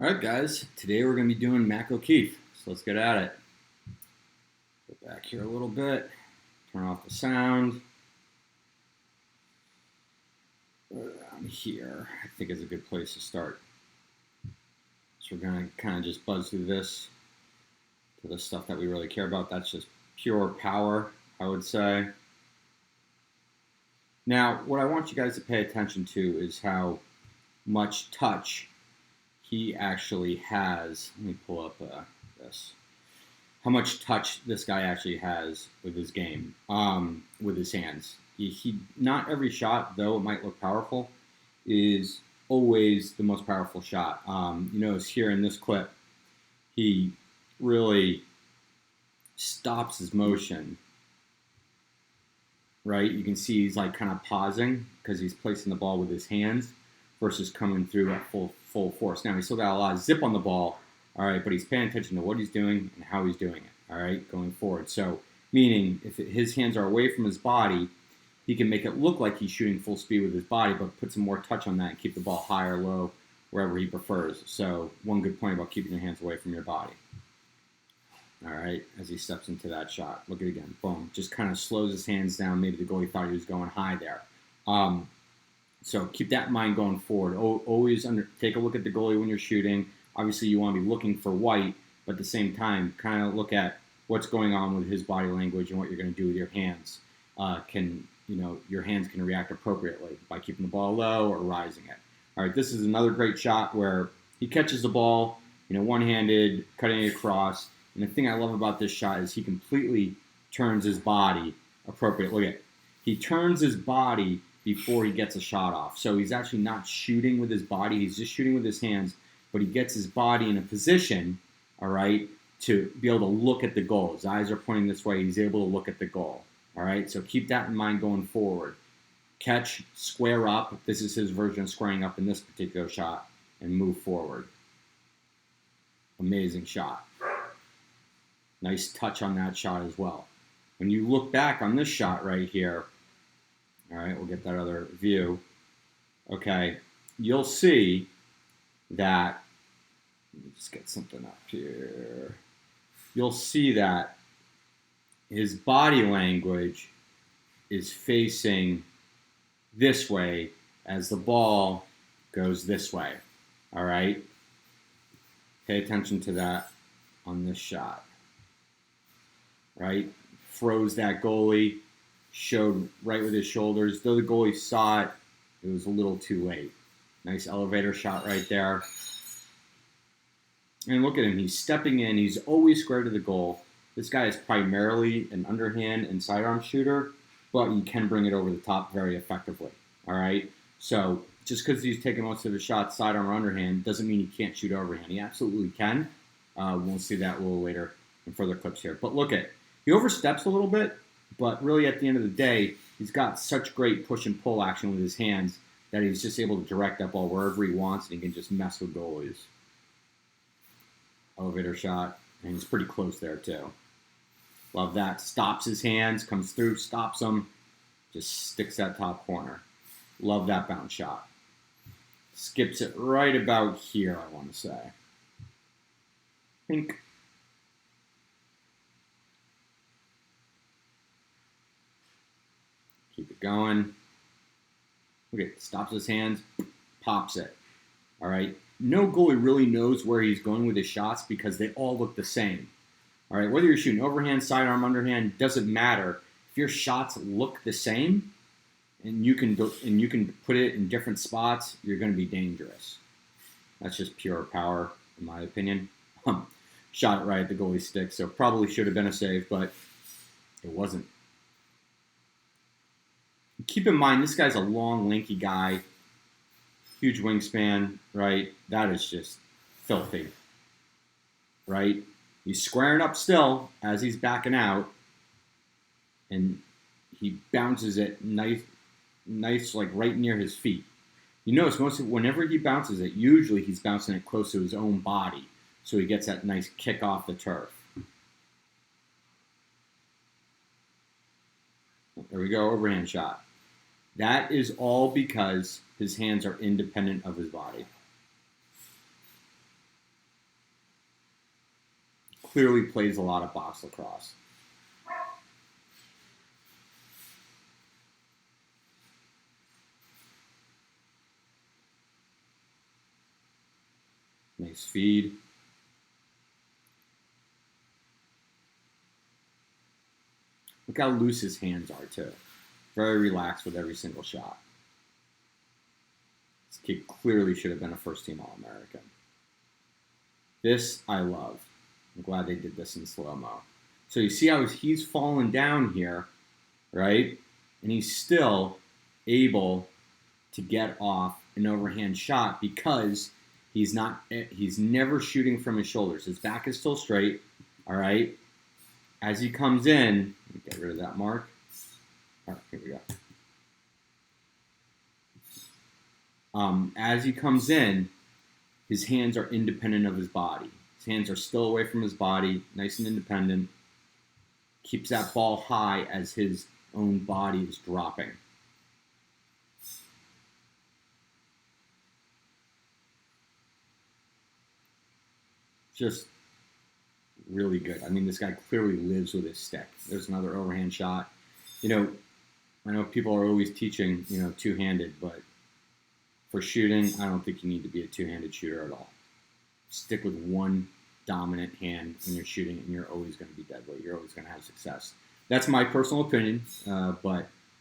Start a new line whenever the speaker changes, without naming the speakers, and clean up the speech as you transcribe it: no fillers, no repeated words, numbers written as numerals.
All right, guys. Today we're going to be doing Mac O'Keefe. So let's get at it. Go back here a little bit. Turn off the sound. Around here, I think is a good place to start. So we're going to kind of just buzz through this to the stuff that we really care about. That's just pure power, I would say. Now, what I want you guys to pay attention to is how much touch he actually has. Let me pull up this. How much touch this guy actually has with his game, with his hands. He not every shot, though it might look powerful, is always the most powerful shot. You notice here in this clip, he really stops his motion. Right, you can see he's like kind of pausing because he's placing the ball with his hands versus coming through at full force. Now he's still got a lot of zip on the ball, all right, but he's paying attention to what he's doing and how he's doing it, all right, going forward. So meaning if his hands are away from his body, he can make it look like he's shooting full speed with his body, but put some more touch on that and keep the ball high or low, wherever he prefers. So one good point about keeping your hands away from your body. All right, as he steps into that shot. Look at it again. Boom. Just kind of slows his hands down. Maybe the goalie thought he was going high there. So keep that in mind going forward. Always take a look at the goalie when you're shooting. Obviously, you want to be looking for white, but at the same time, kind of look at what's going on with his body language and what you're going to do with your hands. Your hands can react appropriately by keeping the ball low or rising it. All right, this is another great shot where he catches the ball, one-handed, cutting it across. And the thing I love about this shot is he completely turns his body appropriate. Look at it. He turns his body before he gets a shot off. So he's actually not shooting with his body. He's just shooting with his hands. But he gets his body in a position, all right, to be able to look at the goal. His eyes are pointing this way. He's able to look at the goal. All right, so keep that in mind going forward. Catch, square up. This is his version of squaring up in this particular shot. And move forward. Amazing shot. Nice touch on that shot as well. When you look back on this shot right here, all right, we'll get that other view. Okay, you'll see that, let me just get something up here. You'll see that his body language is facing this way as the ball goes this way, all right? Pay attention to that on this shot. Right, froze that goalie, showed right with his shoulders. Though the goalie saw it, it was a little too late. Nice elevator shot right there. And look at him, he's stepping in, he's always square to the goal. This guy is primarily an underhand and sidearm shooter, but you can bring it over the top very effectively, all right? So just because he's taking most of his shots sidearm or underhand doesn't mean he can't shoot overhand. He absolutely can. We'll see that a little later in further clips here. But look at, he oversteps a little bit, but really at the end of the day, he's got such great push and pull action with his hands that he's just able to direct that ball wherever he wants, and he can just mess with goalies. Elevator shot, and he's pretty close there too. Love that. Stops his hands, comes through, stops them, just sticks that top corner. Love that bounce shot. Skips it right about here, I want to say. Pink. Keep it going. Look at it. Stops his hands, pops it. All right. No goalie really knows where he's going with his shots because they all look the same. All right. Whether you're shooting overhand, sidearm, underhand, doesn't matter. If your shots look the same and you can put it in different spots, you're going to be dangerous. That's just pure power, in my opinion. Shot it right at the goalie stick, so probably should have been a save, but it wasn't. Keep in mind, this guy's a long, lanky guy. Huge wingspan, right? That is just filthy, right? He's squaring up still as he's backing out, and he bounces it nice, like right near his feet. You notice whenever he bounces it, usually he's bouncing it close to his own body, so he gets that nice kick off the turf. There we go, overhand shot. That is all because his hands are independent of his body. clearly plays a lot of box lacrosse. Nice feed. Look how loose his hands are, too. Very relaxed with every single shot. This kid clearly should have been a first-team All-American. This I love. I'm glad they did this in slow-mo. So you see how he's falling down here, right? And he's still able to get off an overhand shot because he's never shooting from his shoulders. His back is still straight, all right? As he comes in, let me get rid of that mark. All right, here we go. As he comes in, his hands are independent of his body. His hands are still away from his body, nice and independent. Keeps that ball high as his own body is dropping. Just really good. I mean, this guy clearly lives with his stick. There's another overhand shot. You know, I know people are always teaching, two-handed, but for shooting, I don't think you need to be a two-handed shooter at all. Stick with one dominant hand when you're shooting, and you're always going to be deadly. You're always going to have success. That's my personal opinion, but